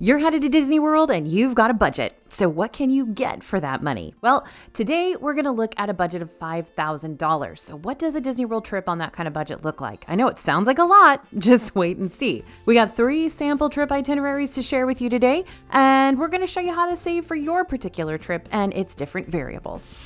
You're headed to Disney World and you've got a budget. So what can you get for that money? Well, today we're going to look at a budget of $5,000. So what does a Disney World trip on that kind of budget look like? I know it sounds like a lot, just wait and see. We got 3 sample trip itineraries to share with you today, and we're going to show you how to save for your particular trip and its different variables.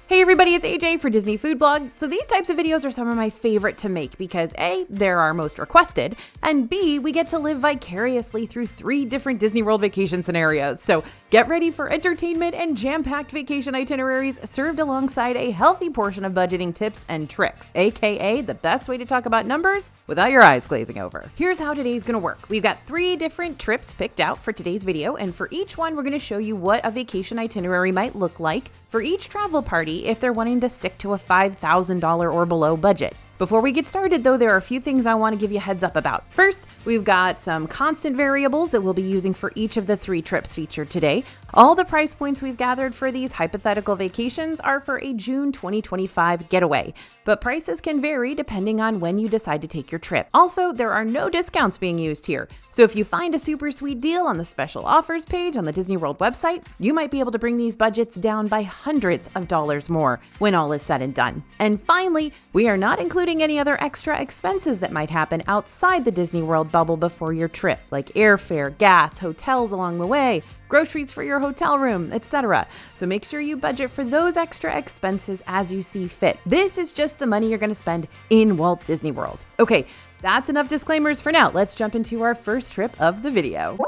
Hey everybody, it's AJ for Disney Food Blog. So these types of videos are some of my favorite to make because A, they're our most requested, and B, we get to live vicariously through 3 different Disney World vacation scenarios. So get ready for entertainment and jam-packed vacation itineraries served alongside a healthy portion of budgeting tips and tricks, aka the best way to talk about numbers without your eyes glazing over. Here's how today's gonna work. We've got 3 different trips picked out for today's video, and for each one, we're gonna show you what a vacation itinerary might look like for each travel party if they're wanting to stick to a $5,000 or below budget. Before we get started, though, there are a few things I want to give you a heads up about. First, we've got some constant variables that we'll be using for each of the 3 trips featured today. All the price points we've gathered for these hypothetical vacations are for a June 2025 getaway, but prices can vary depending on when you decide to take your trip. Also, there are no discounts being used here, so if you find a super sweet deal on the special offers page on the Disney World website, you might be able to bring these budgets down by hundreds of dollars more when all is said and done. And finally, we are not including any other extra expenses that might happen outside the Disney World bubble before your trip, like airfare, gas, hotels along the way, groceries for your hotel room, etc. So make sure you budget for those extra expenses as you see fit. This is just the money you're going to spend in Walt Disney World. Okay, that's enough disclaimers for now. Let's jump into our first trip of the video.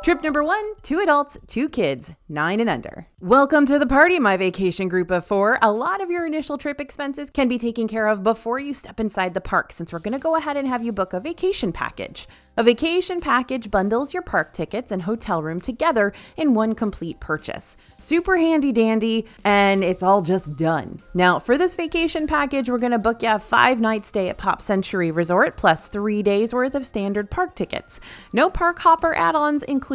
Trip number 1, 2 adults, 2 kids, 9 and under. Welcome to the party, my vacation group of 4. A lot of your initial trip expenses can be taken care of before you step inside the park, since we're going to go ahead and have you book a vacation package. A vacation package bundles your park tickets and hotel room together in one complete purchase. Super handy dandy, and it's all just done. Now, for this vacation package, we're going to book you a 5-night stay at Pop Century Resort plus 3 days worth of standard park tickets. No park hopper add-ons included.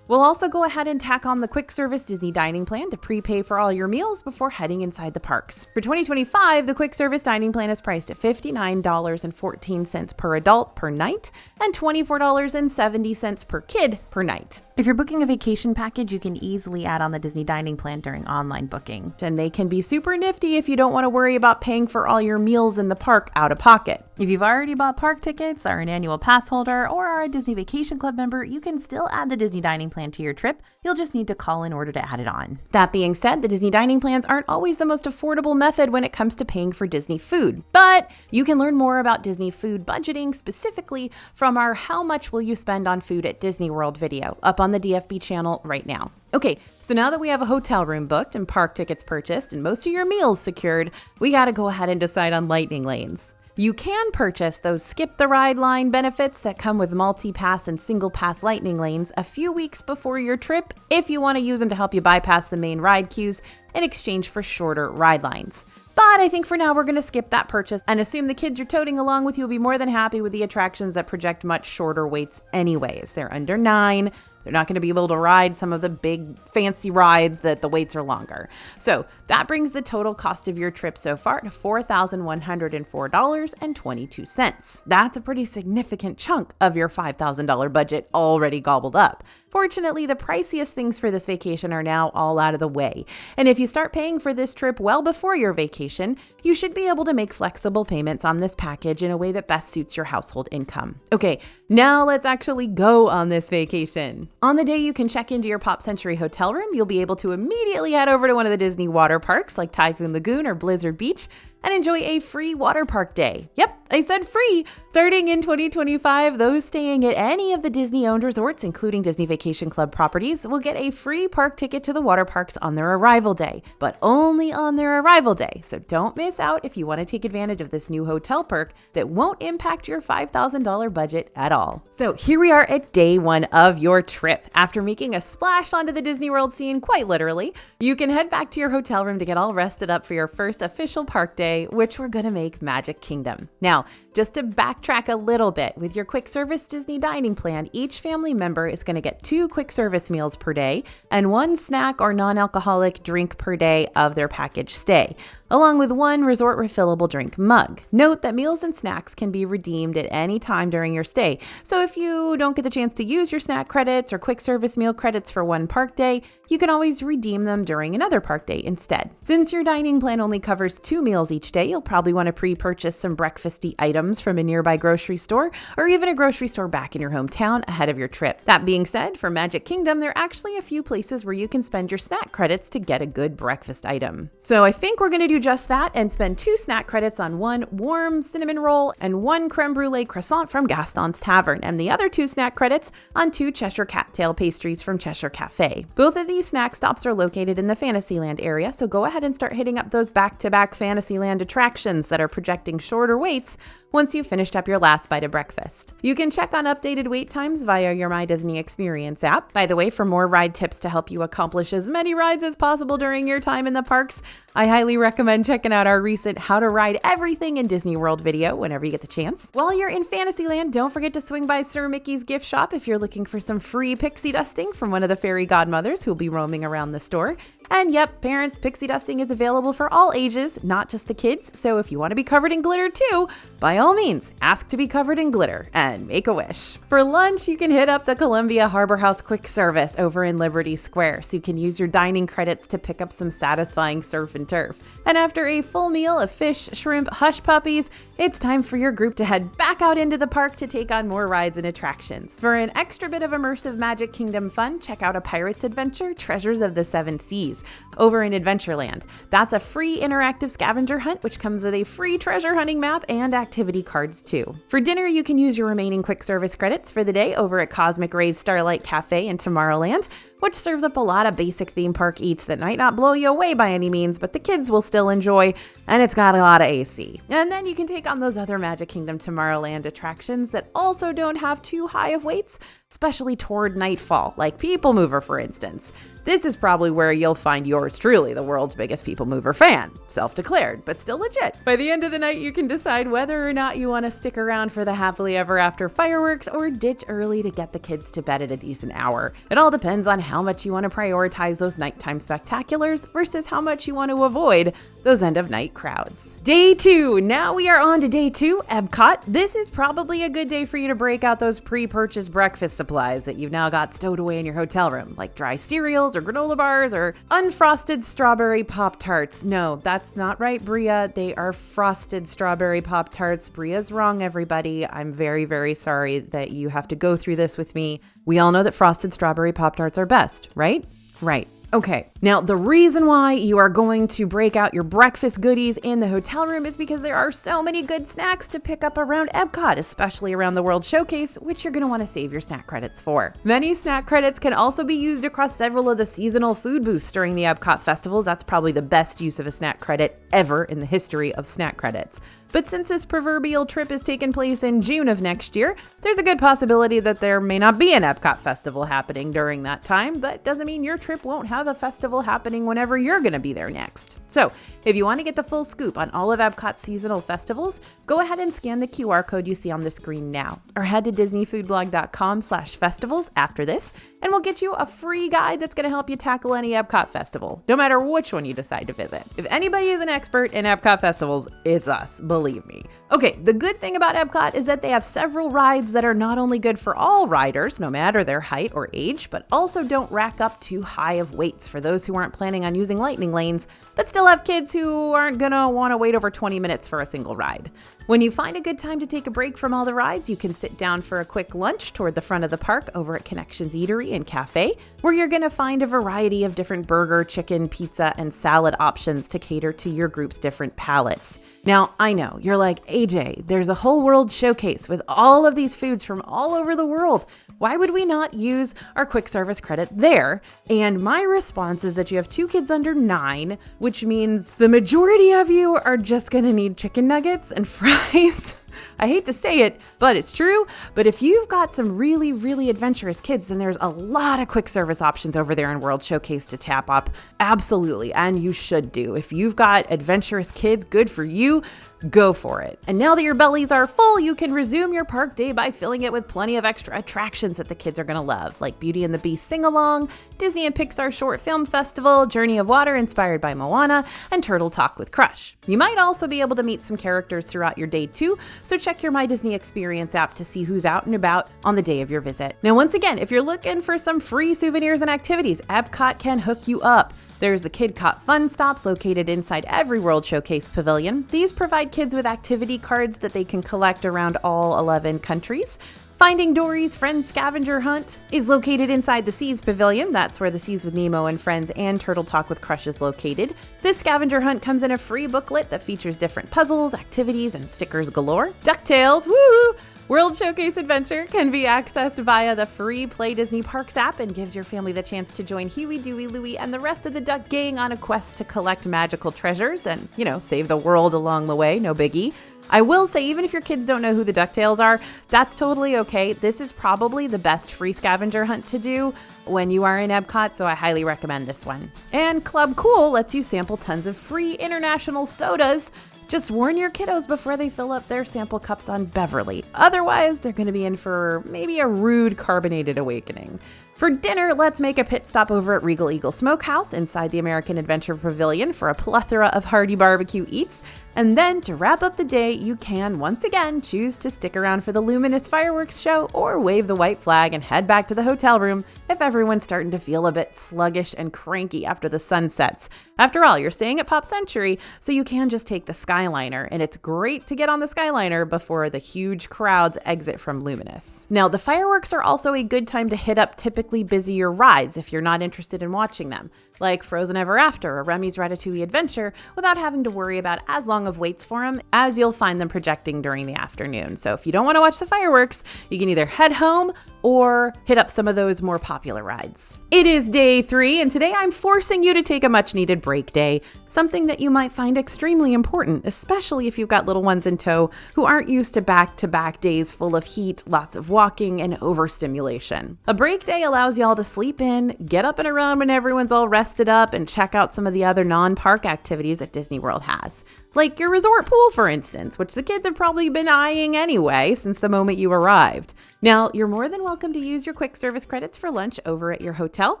We'll also go ahead and tack on the quick service Disney dining plan to prepay for all your meals before heading inside the parks. For 2025, the quick service dining plan is priced at $59.14 per adult per night and $24.70 per kid per night. If you're booking a vacation package, you can easily add on the Disney dining plan during online booking, and they can be super nifty if you don't want to worry about paying for all your meals in the park out of pocket. If you've already bought park tickets, are an annual pass holder, or are a Disney Vacation Club member, you can still add the Disney dining plan to your trip. You'll just need to call in order to add it on. That being said, the Disney dining plans aren't always the most affordable method when it comes to paying for Disney food, but you can learn more about Disney food budgeting specifically from our How Much Will You Spend on Food at Disney World video up on the DFB channel right now. Okay, so now that we have a hotel room booked and park tickets purchased and most of your meals secured, we gotta go ahead and decide on lightning lanes. You can purchase those skip the ride line benefits that come with multi-pass and single pass lightning lanes a few weeks before your trip if you want to use them to help you bypass the main ride queues in exchange for shorter ride lines. But I think for now we're going to skip that purchase and assume the kids you're toting along with you will be more than happy with the attractions that project much shorter waits anyways. They're under 9. They're not going to be able to ride some of the big fancy rides that the waits are longer. So that brings the total cost of your trip so far to $4,104.22. That's a pretty significant chunk of your $5,000 budget already gobbled up. Fortunately, the priciest things for this vacation are now all out of the way. And if you start paying for this trip well before your vacation, you should be able to make flexible payments on this package in a way that best suits your household income. Okay, now let's actually go on this vacation. On the day you can check into your Pop Century hotel room, you'll be able to immediately head over to one of the Disney water parks like Typhoon Lagoon or Blizzard Beach and enjoy a free water park day. Yep, I said free. Starting in 2025, those staying at any of the Disney-owned resorts, including Disney Vacation Club properties, will get a free park ticket to the water parks on their arrival day, but only on their arrival day. So don't miss out if you want to take advantage of this new hotel perk that won't impact your $5,000 budget at all. So here we are at day 1 of your trip. After making a splash onto the Disney World scene, quite literally, you can head back to your hotel room to get all rested up for your first official park day, which we're gonna make Magic Kingdom. Now, just to backtrack a little bit, with your quick service Disney dining plan, each family member is gonna get 2 quick service meals per day and 1 snack or non-alcoholic drink per day of their package stay. along with one resort refillable drink mug. Note that meals and snacks can be redeemed at any time during your stay, so if you don't get the chance to use your snack credits or quick service meal credits for one park day, you can always redeem them during another park day instead. Since your dining plan only covers 2 meals each day, you'll probably want to pre-purchase some breakfasty items from a nearby grocery store or even a grocery store back in your hometown ahead of your trip. That being said, for Magic Kingdom, there are actually a few places where you can spend your snack credits to get a good breakfast item. So I think we're going to do just that and spend 2 snack credits on one warm cinnamon roll and 1 creme brulee croissant from Gaston's Tavern, and the other 2 snack credits on 2 Cheshire Cattail pastries from Cheshire Cafe. Both of these snack stops are located in the Fantasyland area, so go ahead and start hitting up those back-to-back Fantasyland attractions that are projecting shorter waits once you've finished up your last bite of breakfast. You can check on updated wait times via your My Disney Experience app. By the way, for more ride tips to help you accomplish as many rides as possible during your time in the parks, I highly recommend checking out our recent How to Ride Everything in Disney World video whenever you get the chance. While you're in Fantasyland, don't forget to swing by Sir Mickey's gift shop if you're looking for some free pixie dusting from one of the fairy godmothers who'll be roaming around the store. And yep, parents, pixie dusting is available for all ages, not just the kids, so if you want to be covered in glitter too, by all means, ask to be covered in glitter and make a wish. For lunch, you can hit up the Columbia Harbor House quick service over in Liberty Square, so you can use your dining credits to pick up some satisfying surf and turf. And after a full meal of fish, shrimp, hush puppies, it's time for your group to head back out into the park to take on more rides and attractions. For an extra bit of immersive Magic Kingdom fun, check out A Pirate's Adventure: Treasures of the Seven Seas over in Adventureland. That's a free interactive scavenger hunt, which comes with a free treasure hunting map and activity cards too. For dinner, you can use your remaining quick service credits for the day over at Cosmic Ray's Starlight Cafe in Tomorrowland, which serves up a lot of basic theme park eats that might not blow you away by any means, but the kids will still enjoy, and it's got a lot of AC. And then you can take on those other Magic Kingdom Tomorrowland attractions that also don't have too high of waits, especially toward nightfall, like People Mover, for instance. This is probably where you'll find yours truly, the world's biggest People Mover fan. Self-declared, but still legit. By the end of the night, you can decide whether or not you want to stick around for the happily ever after fireworks or ditch early to get the kids to bed at a decent hour. It all depends on how much you want to prioritize those nighttime spectaculars versus how much you want to avoid those end of night crowds. Day 2. Now we are on to day 2, Epcot. This is probably a good day for you to break out those pre-purchased breakfast supplies that you've now got stowed away in your hotel room, like dry cereals or granola bars or unfrosted strawberry Pop-Tarts. No, that's not right, Bria. They are frosted strawberry Pop-Tarts. Bria's wrong, everybody. I'm very, very sorry that you have to go through this with me. We all know that frosted strawberry Pop-Tarts are best, right? Right. Okay, now the reason why you are going to break out your breakfast goodies in the hotel room is because there are so many good snacks to pick up around Epcot, especially around the World Showcase, which you're going to want to save your snack credits for. Many snack credits can also be used across several of the seasonal food booths during the Epcot festivals. That's probably the best use of a snack credit ever in the history of snack credits. But since this proverbial trip is taking place in June of next year, there's a good possibility that there may not be an Epcot festival happening during that time, but doesn't mean your trip won't have a festival happening whenever you're going to be there next. So if you want to get the full scoop on all of Epcot's seasonal festivals, go ahead and scan the QR code you see on the screen now, or head to disneyfoodblog.com/festivals after this, and we'll get you a free guide that's going to help you tackle any Epcot festival, no matter which one you decide to visit. If anybody is an expert in Epcot festivals, it's us, believe me. Okay, the good thing about Epcot is that they have several rides that are not only good for all riders, no matter their height or age, but also don't rack up too high of waits for those who aren't planning on using lightning lanes, but still have kids who aren't gonna want to wait over 20 minutes for a single ride. When you find a good time to take a break from all the rides, you can sit down for a quick lunch toward the front of the park over at Connections Eatery and Cafe, where you're gonna find a variety of different burger, chicken, pizza, and salad options to cater to your group's different palates. Now, I know, you're like, AJ, there's a whole world showcase with all of these foods from all over the world. Why would we not use our quick service credit there? And my response is that you have 2 kids under 9, which means the majority of you are just gonna need chicken nuggets and fries. I hate to say it, but it's true. But if you've got some really, really adventurous kids, then there's a lot of quick service options over there in World Showcase to tap up. Absolutely, and you should do. If you've got adventurous kids, good for you. Go for it. And now that your bellies are full, you can resume your park day by filling it with plenty of extra attractions that the kids are going to love, like Beauty and the Beast Sing-Along, Disney and Pixar Short Film Festival, Journey of Water inspired by Moana, and Turtle Talk with Crush. You might also be able to meet some characters throughout your day too, so check your My Disney Experience app to see who's out and about on the day of your visit. Now, once again, if you're looking for some free souvenirs and activities, Epcot can hook you up. There's the Kid Caught Fun stops located inside every World Showcase pavilion. These provide kids with activity cards that they can collect around all 11 countries. Finding Dory's Friends Scavenger Hunt is located inside the Seas Pavilion. That's where the Seas with Nemo and Friends and Turtle Talk with Crush is located. This scavenger hunt comes in a free booklet that features different puzzles, activities, and stickers galore. DuckTales, woo! World Showcase Adventure can be accessed via the free Play Disney Parks app and gives your family the chance to join Huey, Dewey, Louie, and the rest of the Duck Gang on a quest to collect magical treasures and, save the world along the way, no biggie. I will say, even if your kids don't know who the DuckTales are, that's totally okay. This is probably the best free scavenger hunt to do when you are in Epcot, so I highly recommend this one. And Club Cool lets you sample tons of free international sodas. Just warn your kiddos before they fill up their sample cups on Beverly. Otherwise, they're going to be in for maybe a rude carbonated awakening. For dinner, let's make a pit stop over at Regal Eagle Smokehouse inside the American Adventure Pavilion for a plethora of hearty barbecue eats. And then to wrap up the day, you can once again choose to stick around for the Luminous fireworks show or wave the white flag and head back to the hotel room if everyone's starting to feel a bit sluggish and cranky after the sun sets. After all, you're staying at Pop Century, so you can just take the Skyliner, and it's great to get on the Skyliner before the huge crowds exit from Luminous. Now, the fireworks are also a good time to hit up typically busier rides if you're not interested in watching them, like Frozen Ever After or Remy's Ratatouille Adventure, without having to worry about as long of waits for them as you'll find them projecting during the afternoon. So if you don't want to watch the fireworks, you can either head home or hit up some of those more popular rides. It is day 3, and today I'm forcing you to take a much needed break day, something that you might find extremely important, especially if you've got little ones in tow who aren't used to back-to-back days full of heat, lots of walking, and overstimulation. A break day allows y'all to sleep in, get up and around when everyone's all rested up, and check out some of the other non-park activities that Disney World has. Like your resort pool, for instance, which the kids have probably been eyeing anyway since the moment you arrived. Now, you're more than welcome to use your quick service credits for lunch over at your hotel,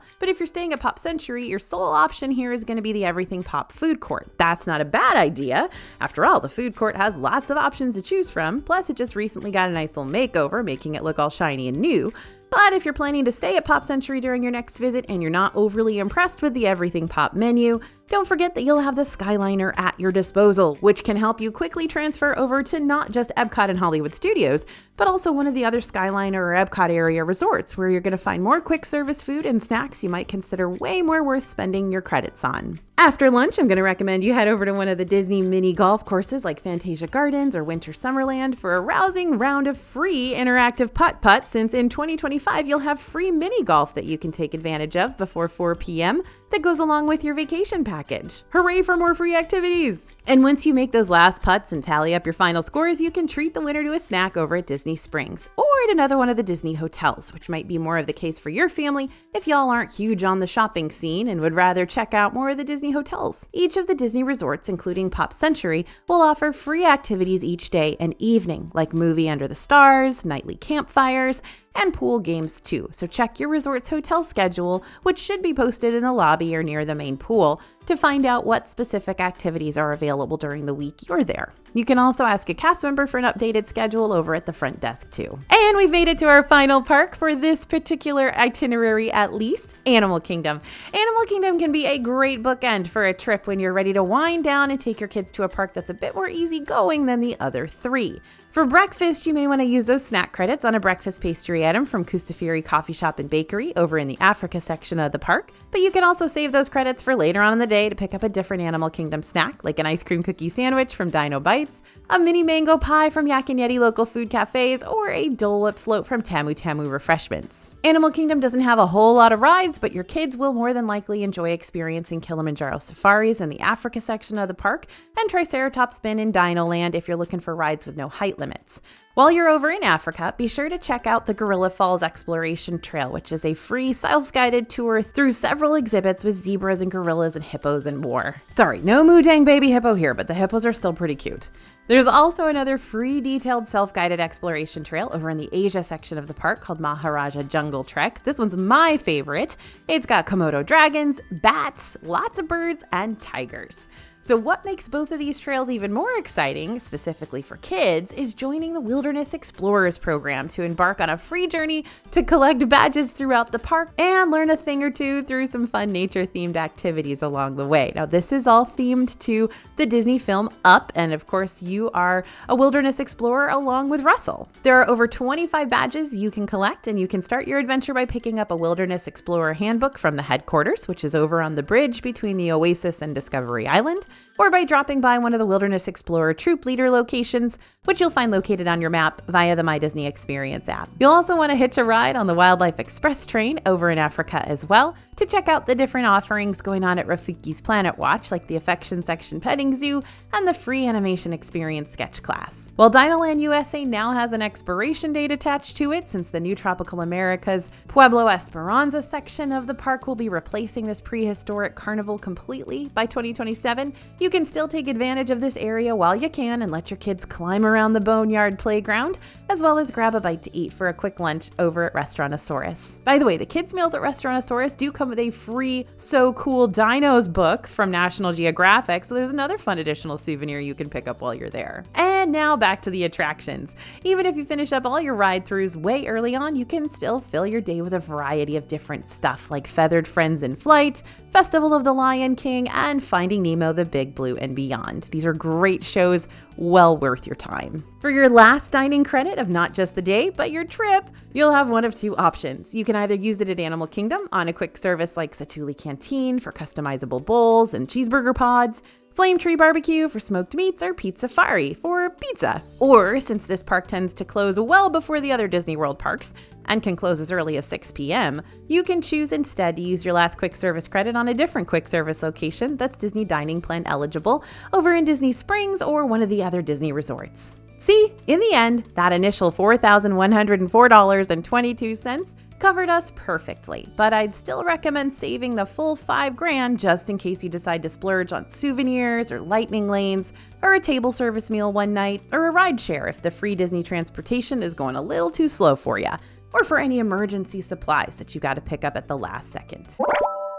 but if you're staying at Pop Century, your sole option here is going to be the Everything Pop food court. That's not a bad idea. After all, the food court has lots of options to choose from, plus it just recently got a nice little makeover, making it look all shiny and new. But if you're planning to stay at Pop Century during your next visit and you're not overly impressed with the Everything Pop menu, don't forget that you'll have the Skyliner at your disposal, which can help you quickly transfer over to not just Epcot and Hollywood Studios, but also one of the other Skyliner or Epcot area resorts where you're going to find more quick service food and snacks you might consider way more worth spending your credits on. After lunch, I'm going to recommend you head over to one of the Disney mini golf courses like Fantasia Gardens or Winter Summerland for a rousing round of free interactive putt-putt, since in 2025 you'll have free mini golf that you can take advantage of before 4 p.m. that goes along with your vacation package. Hooray for more free activities! And once you make those last putts and tally up your final scores, you can treat the winner to a snack over at Disney Springs or at another one of the Disney hotels, which might be more of the case for your family if y'all aren't huge on the shopping scene and would rather check out more of the Disney hotels. Each of the Disney resorts, including Pop Century, will offer free activities each day and evening, like Movie Under the Stars, nightly campfires, and pool games too. So check your resort's hotel schedule, which should be posted in the lobby or near the main pool, to find out what specific activities are available during the week you're there. You can also ask a cast member for an updated schedule over at the front desk too. And we've made it to our final park for this particular itinerary, at least, Animal Kingdom. Animal Kingdom can be a great bookend for a trip when you're ready to wind down and take your kids to a park that's a bit more easygoing than the other 3. For breakfast, you may want to use those snack credits on a breakfast pastry item from Kusafiri Coffee Shop and Bakery over in the Africa section of the park, but you can also save those credits for later on in the day to pick up a different Animal Kingdom snack, like an ice cream cookie sandwich from Dino Bites, a mini mango pie from Yak and Yeti local food cafes, or a Dole Whip float from Tamu Tamu Refreshments. Animal Kingdom doesn't have a whole lot of rides, but your kids will more than likely enjoy experiencing Kilimanjaro safaris in the Africa section of the park and Triceratops Spin in Dino Land if you're looking for rides with no height limits. While you're over in Africa, be sure to check out the Gorilla Falls Exploration Trail, which is a free self-guided tour through several exhibits with zebras and gorillas and hippos and more. Sorry, no Mudang baby hippo here, but the hippos are still pretty cute. There's also another free detailed self-guided exploration trail over in the Asia section of the park called Maharaja Jungle Trek. This one's my favorite. It's got Komodo dragons, bats, lots of birds, and tigers. So what makes both of these trails even more exciting, specifically for kids, is joining the Wilderness Explorers program to embark on a free journey to collect badges throughout the park and learn a thing or two through some fun nature-themed activities along the way. Now, this is all themed to the Disney film Up, and of course, you are a wilderness explorer along with Russell. There are over 25 badges you can collect, and you can start your adventure by picking up a Wilderness Explorer handbook from the headquarters, which is over on the bridge between the Oasis and Discovery Island, or by dropping by one of the Wilderness Explorer Troop Leader locations, which you'll find located on your map via the My Disney Experience app. You'll also want to hitch a ride on the Wildlife Express train over in Africa as well to check out the different offerings going on at Rafiki's Planet Watch, like the Affection Section Petting Zoo and the free animation experience sketch class. While Dinoland USA now has an expiration date attached to it, since the new Tropical America's Pueblo Esperanza section of the park will be replacing this prehistoric carnival completely by 2027, you can still take advantage of this area while you can and let your kids climb around the Boneyard playground, as well as grab a bite to eat for a quick lunch over at Restaurantosaurus. By the way, the kids' meals at Restaurantosaurus do come with a free So Cool Dinos book from National Geographic, so there's another fun additional souvenir you can pick up while you're there. And now back to the attractions. Even if you finish up all your ride-throughs way early on, you can still fill your day with a variety of different stuff like Feathered Friends in Flight, Festival of the Lion King, and Finding Nemo, the Big Blue, and Beyond. These are great shows, well worth your time. For your last dining credit of not just the day, but your trip, you'll have one of two options. You can either use it at Animal Kingdom on a quick service like Satuli Canteen for customizable bowls and cheeseburger pods, Flame Tree Barbecue for smoked meats, or Pizzafari for pizza. Or, since this park tends to close well before the other Disney World parks and can close as early as 6 p.m., you can choose instead to use your last quick service credit on a different quick service location that's Disney Dining Plan eligible over in Disney Springs or one of the other Disney resorts. See, in the end, that initial $4,104.22 covered us perfectly, but I'd still recommend saving the full $5,000 just in case you decide to splurge on souvenirs or lightning lanes or a table service meal one night or a ride share if the free Disney transportation is going a little too slow for you, or for any emergency supplies that you got to pick up at the last second.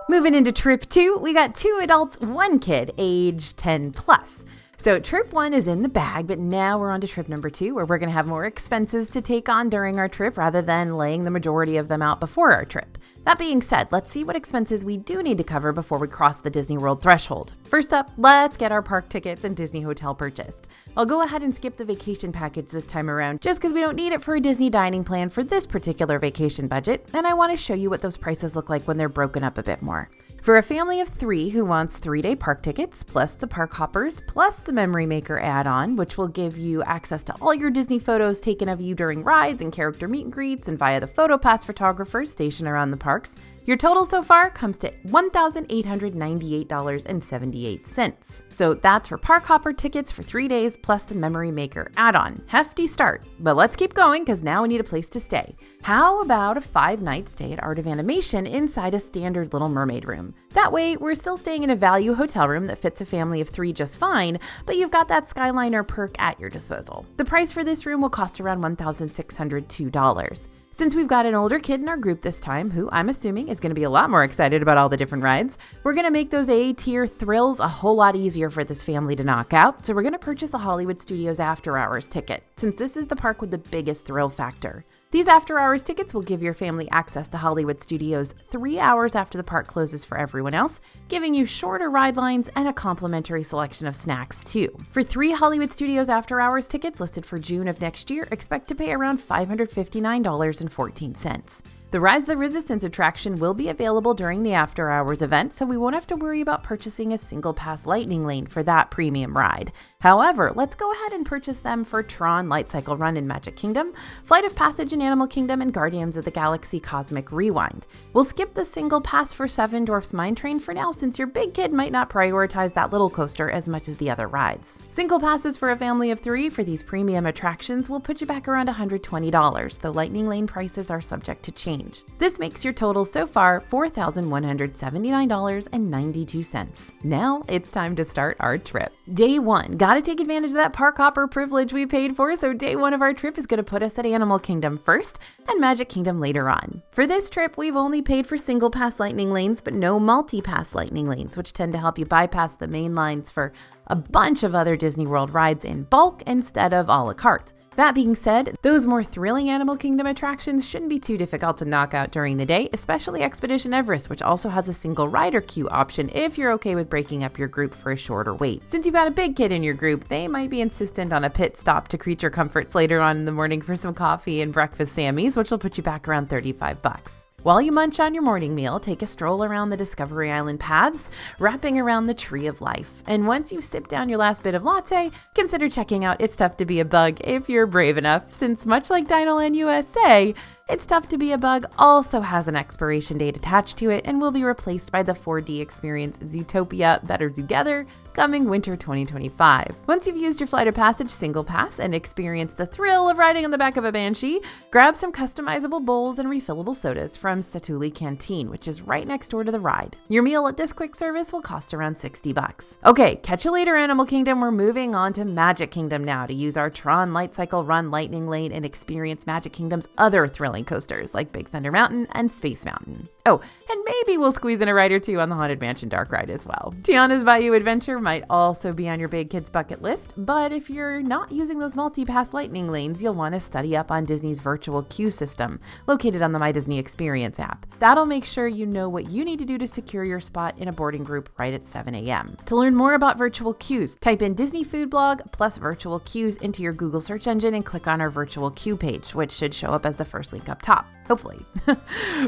Moving into trip 2, we got 2 adults, 1 kid, age 10 plus. So trip 1 is in the bag, but now we're on to trip number 2, where we're going to have more expenses to take on during our trip rather than laying the majority of them out before our trip. That being said, let's see what expenses we do need to cover before we cross the Disney World threshold. First up, let's get our park tickets and Disney hotel purchased. I'll go ahead and skip the vacation package this time around just because we don't need it for a Disney dining plan for this particular vacation budget, and I want to show you what those prices look like when they're broken up a bit more. For a family of 3 who wants 3-day park tickets, plus the Park Hoppers, plus the Memory Maker add-on, which will give you access to all your Disney photos taken of you during rides and character meet and greets and via the PhotoPass photographers stationed around the parks, your total so far comes to $1,898.78. So that's for Park Hopper tickets for 3 days plus the Memory Maker add-on. Hefty start, but let's keep going because now we need a place to stay. How about a 5-night stay at Art of Animation inside a standard Little Mermaid room? That way, we're still staying in a value hotel room that fits a family of 3 just fine, but you've got that Skyliner perk at your disposal. The price for this room will cost around $1,602. Since we've got an older kid in our group this time, who I'm assuming is going to be a lot more excited about all the different rides, we're going to make those A-tier thrills a whole lot easier for this family to knock out, so we're going to purchase a Hollywood Studios After Hours ticket, since this is the park with the biggest thrill factor. These After Hours tickets will give your family access to Hollywood Studios 3 hours after the park closes for everyone else, giving you shorter ride lines and a complimentary selection of snacks too. For 3 Hollywood Studios After Hours tickets listed for June of next year, expect to pay around $559.14. The Rise the Resistance attraction will be available during the After Hours event, so we won't have to worry about purchasing a single pass lightning lane for that premium ride. However, let's go ahead and purchase them for Tron Light Cycle Run in Magic Kingdom, Flight of Passage in Animal Kingdom, and Guardians of the Galaxy Cosmic Rewind. We'll skip the single pass for Seven Dwarfs Mine Train for now, since your big kid might not prioritize that little coaster as much as the other rides. Single passes for a family of 3 for these premium attractions will put you back around $120, though lightning lane prices are subject to change. This makes your total so far $4,179.92. Now it's time to start our trip. Day 1, gotta take advantage of that park hopper privilege we paid for, so day 1 of our trip is gonna put us at Animal Kingdom first and Magic Kingdom later on. For this trip, we've only paid for single pass lightning lanes, but no multi-pass lightning lanes, which tend to help you bypass the main lines for a bunch of other Disney World rides in bulk instead of a la carte. That being said, those more thrilling Animal Kingdom attractions shouldn't be too difficult to knock out during the day, especially Expedition Everest, which also has a single rider queue option if you're okay with breaking up your group for a shorter wait. Since you've got a big kid in your group, they might be insistent on a pit stop to Creature Comforts later on in the morning for some coffee and breakfast Sammys, which will put you back around $35. While you munch on your morning meal, take a stroll around the Discovery Island paths, wrapping around the Tree of Life. And once you've sipped down your last bit of latte, consider checking out It's Tough to Be a Bug if you're brave enough, since much like Dinoland USA, It's Tough to Be a Bug also has an expiration date attached to it and will be replaced by the 4D experience Zootopia Better Together, coming winter 2025. Once you've used your Flight of Passage single pass and experienced the thrill of riding on the back of a Banshee, grab some customizable bowls and refillable sodas from Satuli Canteen, which is right next door to the ride. Your meal at this quick service will cost around $60. Okay, catch you later, Animal Kingdom. We're moving on to Magic Kingdom now to use our Tron Light Cycle Run Lightning Lane and experience Magic Kingdom's other thrilling coasters like Big Thunder Mountain and Space Mountain. Oh, and maybe we'll squeeze in a ride or two on the Haunted Mansion Dark Ride as well. Tiana's Bayou Adventure might also be on your big kids bucket list, but if you're not using those multi-pass lightning lanes, you'll want to study up on Disney's virtual queue system, located on the My Disney Experience app. That'll make sure you know what you need to do to secure your spot in a boarding group right at 7 a.m. To learn more about virtual queues, type in Disney Food Blog plus virtual queues into your Google search engine and click on our virtual queue page, which should show up as the first link up top. Hopefully.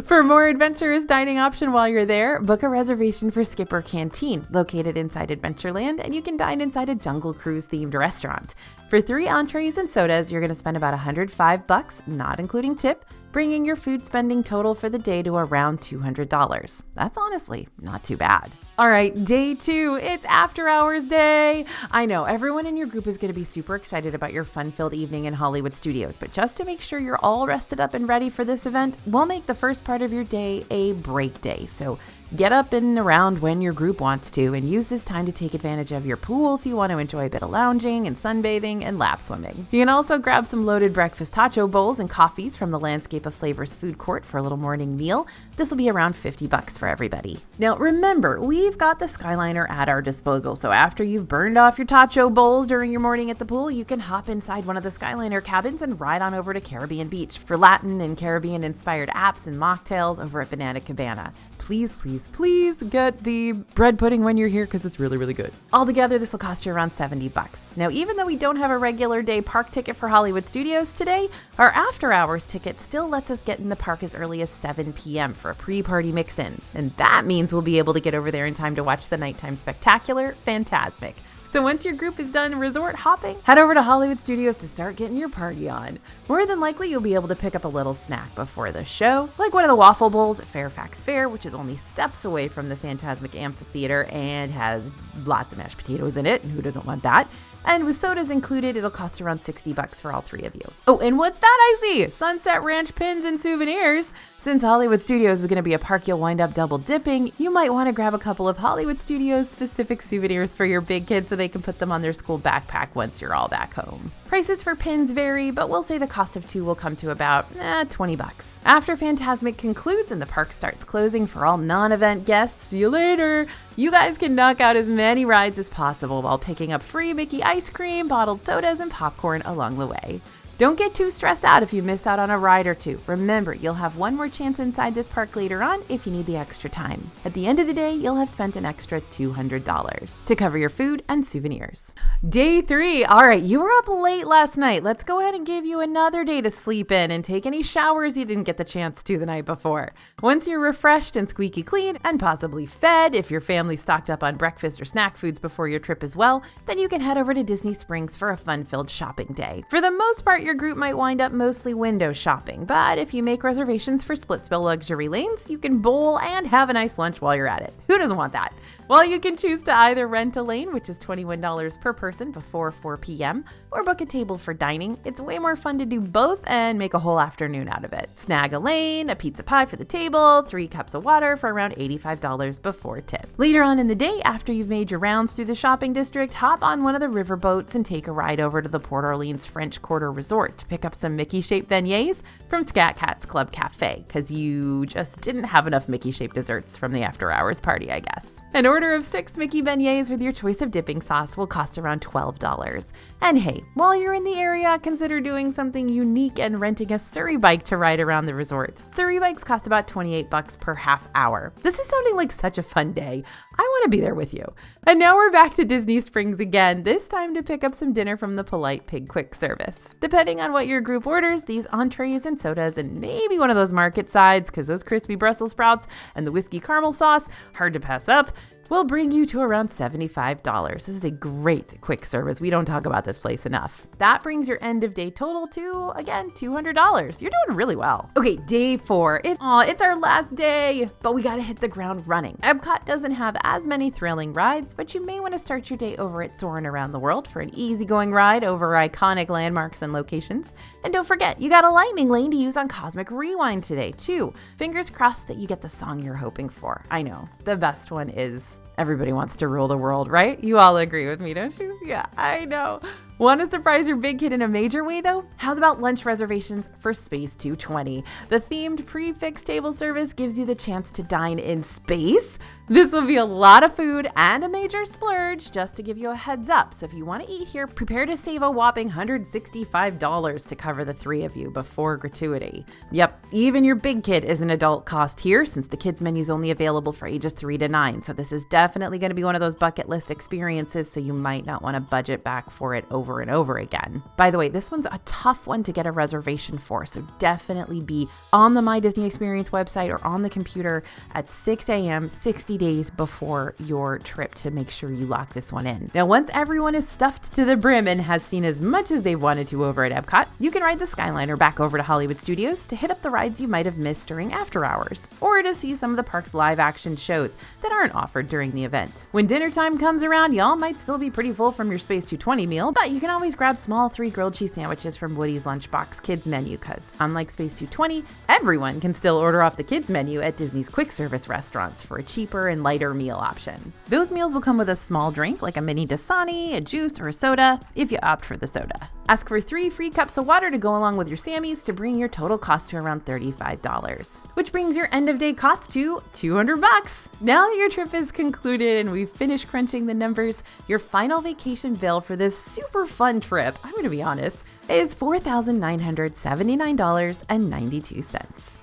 For a more adventurous dining option while you're there, book a reservation for Skipper Canteen, located inside Adventureland, and you can dine inside a Jungle Cruise themed restaurant. For 3 entrees and sodas, you're going to spend about $105, not including tip, bringing your food spending total for the day to around $200. That's honestly not too bad. All right, day 2, it's After Hours Day. I know everyone in your group is going to be super excited about your fun-filled evening in Hollywood Studios, but just to make sure you're all rested up and ready for this event, we'll make the first part of your day a break day. So get up and around when your group wants to, and use this time to take advantage of your pool if you want to enjoy a bit of lounging and sunbathing and lap swimming. You can also grab some loaded breakfast tacho bowls and coffees from the Landscape of Flavors food court for a little morning meal. This will be around $50 for everybody. Now remember, we've got the Skyliner at our disposal, so after you've burned off your tacho bowls during your morning at the pool, you can hop inside one of the Skyliner cabins and ride on over to Caribbean Beach for Latin and Caribbean-inspired apps and mocktails over at Banana Cabana. Please, please, please get the bread pudding when you're here because it's really, really good. Altogether, this will cost you around $70. Now, even though we don't have a regular day park ticket for Hollywood Studios today, our after hours ticket still lets us get in the park as early as 7 p.m. for a pre-party mix-in. And that means we'll be able to get over there in time to watch the nighttime spectacular Fantasmic. So once your group is done resort hopping, head over to Hollywood Studios to start getting your party on. More than likely, you'll be able to pick up a little snack before the show, like one of the waffle bowls at Fairfax Fair, which is only steps away from the Fantasmic Amphitheater and has lots of mashed potatoes in it, and who doesn't want that? And with sodas included, it'll cost around $60 for all 3 of you. Oh, and what's that I see? Sunset Ranch pins and souvenirs. Since Hollywood Studios is going to be a park you'll wind up double dipping, you might want to grab a couple of Hollywood Studios specific souvenirs for your big kids so they can put them on their school backpack once you're all back home. Prices for pins vary, but we'll say the cost of 2 will come to about $20. After Fantasmic concludes and the park starts closing for all non-event guests, see you later, you guys can knock out as many rides as possible while picking up free Mickey ice cream, bottled sodas, and popcorn along the way. Don't get too stressed out if you miss out on a ride or two. Remember, you'll have one more chance inside this park later on if you need the extra time. At the end of the day, you'll have spent an extra $200 to cover your food and souvenirs. Day 3. All right, you were up late last night. Let's go ahead and give you another day to sleep in and take any showers you didn't get the chance to the night before. Once you're refreshed and squeaky clean and possibly fed, if your family stocked up on breakfast or snack foods before your trip as well, then you can head over to Disney Springs for a fun-filled shopping day. For the most part, your group might wind up mostly window shopping, but if you make reservations for split-spill luxury lanes, you can bowl and have a nice lunch while you're at it. Who doesn't want that? Well, you can choose to either rent a lane, which is $21 per person before 4 p.m., or book a table for dining. It's way more fun to do both and make a whole afternoon out of it. Snag a lane, a pizza pie for the table, 3 cups of water for around $85 before tip. Later on in the day, after you've made your rounds through the shopping district, hop on one of the river boats and take a ride over to the Port Orleans French Quarter Resort to pick up some Mickey-shaped beignets from Scat Cat's Club Cafe, because you just didn't have enough Mickey-shaped desserts from the after-hours party, I guess. An order of 6 Mickey beignets with your choice of dipping sauce will cost around $12. And hey, while you're in the area, consider doing something unique and renting a Surrey bike to ride around the resort. Surrey bikes cost about $28 per half hour. This is sounding like such a fun day. I want to be there with you. And now we're back to Disney Springs again, this time to pick up some dinner from the Polite Pig quick service. Depending on what your group orders, these entrees and sodas and maybe one of those market sides, because those crispy Brussels sprouts and the whiskey caramel sauce, hard to pass up, will bring you to around $75. This is a great quick service. We don't talk about this place enough. That brings your end of day total to, again, $200. You're doing really well. Okay, day 4. It's our last day, but we gotta hit the ground running. Epcot doesn't have as many thrilling rides, but you may want to start your day over at Soarin' Around the World for an easygoing ride over iconic landmarks and locations. And don't forget, you got a lightning lane to use on Cosmic Rewind today, too. Fingers crossed that you get the song you're hoping for. I know, the best one is Everybody Wants to Rule the World, right? You all agree with me, don't you? Yeah, I know. Want to surprise your big kid in a major way, though? How's about lunch reservations for Space 220? The themed prefix table service gives you the chance to dine in space. This will be a lot of food and a major splurge, just to give you a heads up. So if you want to eat here, prepare to save a whopping $165 to cover the 3 of you before gratuity. Yep, even your big kid is an adult cost here, since the kids menu is only available for ages 3 to 9. So this is definitely going to be one of those bucket list experiences, so you might not want to budget back for it over and over again. By the way, this one's a tough one to get a reservation for, so definitely be on the My Disney Experience website or on the computer at 6 a.m. 60 days before your trip to make sure you lock this one in. Now, once everyone is stuffed to the brim and has seen as much as they've wanted to over at Epcot, you can ride the Skyliner back over to Hollywood Studios to hit up the rides you might have missed during after hours, or to see some of the park's live action shows that aren't offered during the event. When dinner time comes around, y'all might still be pretty full from your Space 220 meal, but you can always grab small 3 grilled cheese sandwiches from Woody's Lunchbox Kids menu, because unlike Space 220, everyone can still order off the kids menu at Disney's quick service restaurants for a cheaper and lighter meal option. Those meals will come with a small drink like a mini Dasani, a juice, or a soda if you opt for the soda. Ask for 3 free cups of water to go along with your Sammies to bring your total cost to around $35, which brings your end of day cost to $200. Now that your trip is concluded and we've finished crunching the numbers, your final vacation bill for this super fun trip, I'm going to be honest, is $4,979.92.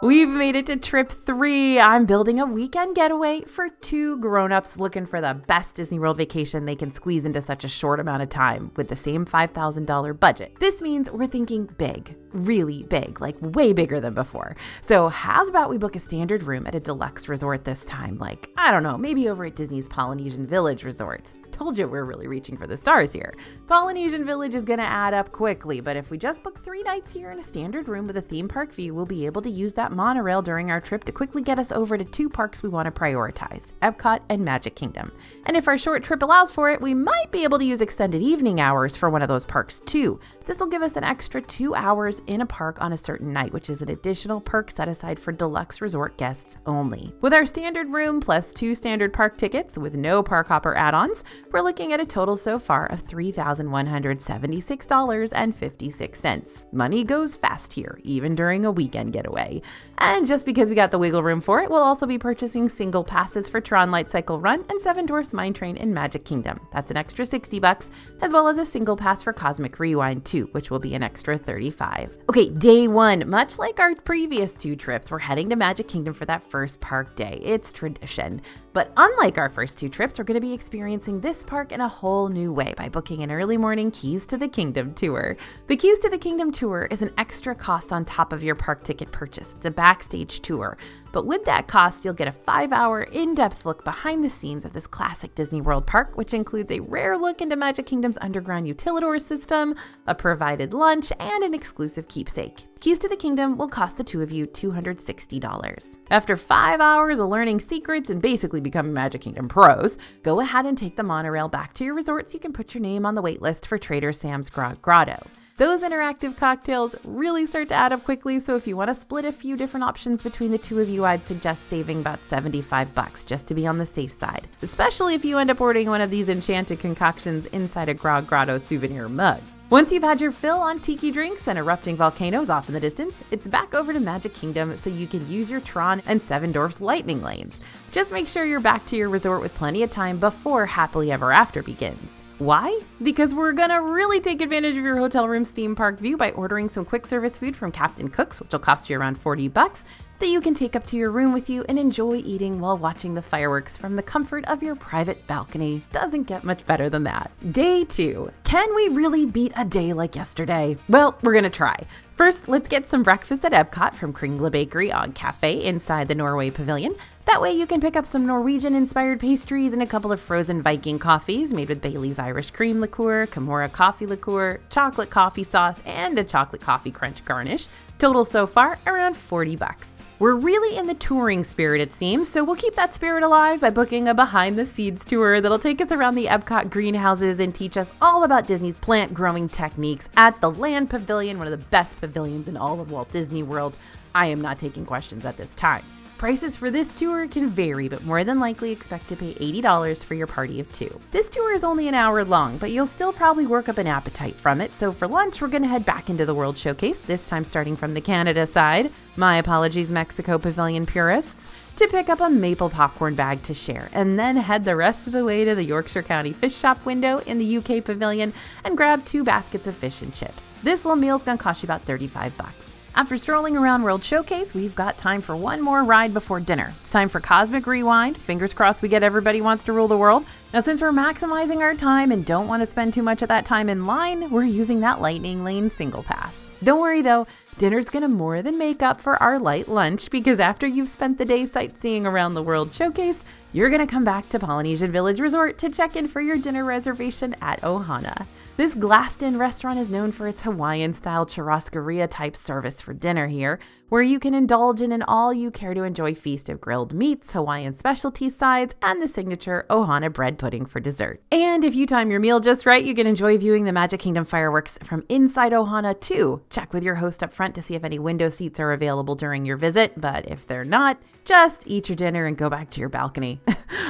We've made it to trip 3. I'm building a weekend getaway for 2 grown-ups looking for the best Disney World vacation they can squeeze into such a short amount of time with the same $5,000 budget. This means we're thinking big, really big, like way bigger than before. So how's about we book a standard room at a deluxe resort this time? Like, I don't know, maybe over at Disney's Polynesian Village Resort. Told you we're really reaching for the stars here. Polynesian Village is going to add up quickly, but if we just book 3 nights here in a standard room with a theme park view, we'll be able to use that monorail during our trip to quickly get us over to 2 parks we want to prioritize, Epcot and Magic Kingdom. And if our short trip allows for it, we might be able to use extended evening hours for one of those parks too. This will give us an extra 2 hours in a park on a certain night, which is an additional perk set aside for deluxe resort guests only. With our standard room plus 2 standard park tickets with no park hopper add-ons, we're looking at a total so far of $3,176.56. Money goes fast here, even during a weekend getaway. And just because we got the wiggle room for it, we'll also be purchasing single passes for Tron Light Cycle Run and Seven Dwarfs Mine Train in Magic Kingdom. That's an extra $60, as well as a single pass for Cosmic Rewind too, which will be an extra $35. Okay, day one. Much like our previous two trips, we're heading to Magic Kingdom for that first park day. It's tradition. But unlike our first two trips, we're going to be experiencing this park in a whole new way by booking an early morning Keys to the Kingdom tour. The Keys to the Kingdom tour is an extra cost on top of your park ticket purchase. It's a backstage tour. But with that cost, you'll get a 5-hour in-depth look behind the scenes of this classic Disney World park, which includes a rare look into Magic Kingdom's underground utilidor system, a provided lunch, and an exclusive keepsake. Keys to the Kingdom will cost the two of you $260. After 5 hours of learning secrets and basically becoming Magic Kingdom pros, go ahead and take the monorail back to your resort so you can put your name on the wait list for Trader Sam's Grotto. Those interactive cocktails really start to add up quickly, so if you want to split a few different options between the two of you, I'd suggest saving about $75 just to be on the safe side, especially if you end up ordering one of these enchanted concoctions inside a Grotto souvenir mug. Once you've had your fill on tiki drinks and erupting volcanoes off in the distance, it's back over to Magic Kingdom so you can use your Tron and Seven Dwarfs lightning lanes. Just make sure you're back to your resort with plenty of time before Happily Ever After begins. Why? Because we're gonna really take advantage of your hotel room's theme park view by ordering some quick service food from Captain Cook's, which will cost you around $40, that you can take up to your room with you and enjoy eating while watching the fireworks from the comfort of your private balcony. Doesn't get much better than that. Day 2. Can we really beat a day like yesterday? Well, we're gonna try. First, let's get some breakfast at Epcot from Kringla Bakery on Cafe inside the Norway Pavilion. That way you can pick up some Norwegian-inspired pastries and a couple of frozen Viking coffees made with Bailey's Irish Cream Liqueur, Kimura Coffee Liqueur, chocolate coffee sauce, and a chocolate coffee crunch garnish. Total so far, around $40. We're really in the touring spirit, it seems, so we'll keep that spirit alive by booking a behind-the-scenes tour that'll take us around the Epcot greenhouses and teach us all about Disney's plant-growing techniques at the Land Pavilion, one of the best pavilions in all of Walt Disney World. I am not taking questions at this time. Prices for this tour can vary, but more than likely expect to pay $80 for your party of 2. This tour is only an hour long, but you'll still probably work up an appetite from it, so for lunch we're going to head back into the World Showcase, this time starting from the Canada side, my apologies Mexico Pavilion purists, to pick up a maple popcorn bag to share, and then head the rest of the way to the Yorkshire County Fish Shop window in the UK Pavilion and grab 2 baskets of fish and chips. This little meal's going to cost you about $35. After strolling around World Showcase, we've got time for one more ride before dinner. It's time for Cosmic Rewind. Fingers crossed we get Everybody Wants to Rule the World. Now, since we're maximizing our time and don't want to spend too much of that time in line, we're using that Lightning Lane single pass. Don't worry though, dinner's gonna more than make up for our light lunch, because after you've spent the day sightseeing around the World Showcase, you're gonna come back to Polynesian Village Resort to check in for your dinner reservation at Ohana. This glassed-in restaurant is known for its Hawaiian-style churrascaria-type service for dinner here, where you can indulge in an all-you-care-to-enjoy feast of grilled meats, Hawaiian specialty sides, and the signature Ohana bread pudding for dessert. And if you time your meal just right, you can enjoy viewing the Magic Kingdom fireworks from inside Ohana too. Check with your host up front to see if any window seats are available during your visit, but if they're not, just eat your dinner and go back to your balcony.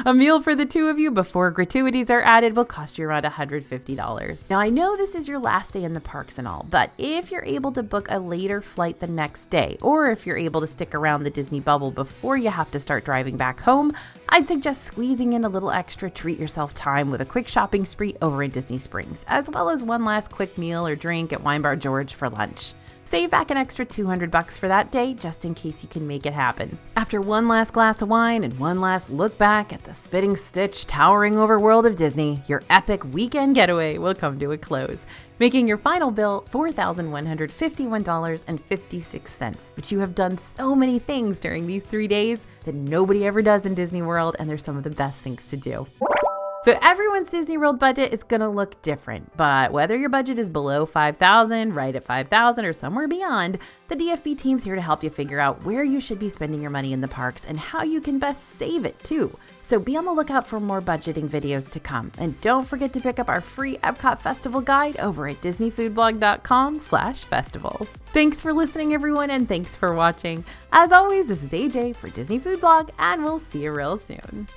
A meal for the 2 of you before gratuities are added will cost you around $150. Now, I know this is your last day in the parks and all, but if you're able to book a later flight the next day, or if you're able to stick around the Disney bubble before you have to start driving back home, I'd suggest squeezing in a little extra treat yourself time with a quick shopping spree over in Disney Springs, as well as one last quick meal or drink at Wine Bar George for lunch. Save back an extra $200 for that day, just in case you can make it happen. After one last glass of wine and one last look back at the spitting stitch towering over World of Disney, your epic weekend getaway will come to a close, making your final bill $4,151.56. But you have done so many things during these 3 days that nobody ever does in Disney World, and they're some of the best things to do. So everyone's Disney World budget is gonna look different, but whether your budget is below $5,000, right at $5,000, or somewhere beyond, the DFB team's here to help you figure out where you should be spending your money in the parks and how you can best save it too. So be on the lookout for more budgeting videos to come, and don't forget to pick up our free Epcot Festival Guide over at disneyfoodblog.com/festivals. Thanks for listening, everyone, and thanks for watching. As always, this is AJ for Disney Food Blog, and we'll see you real soon.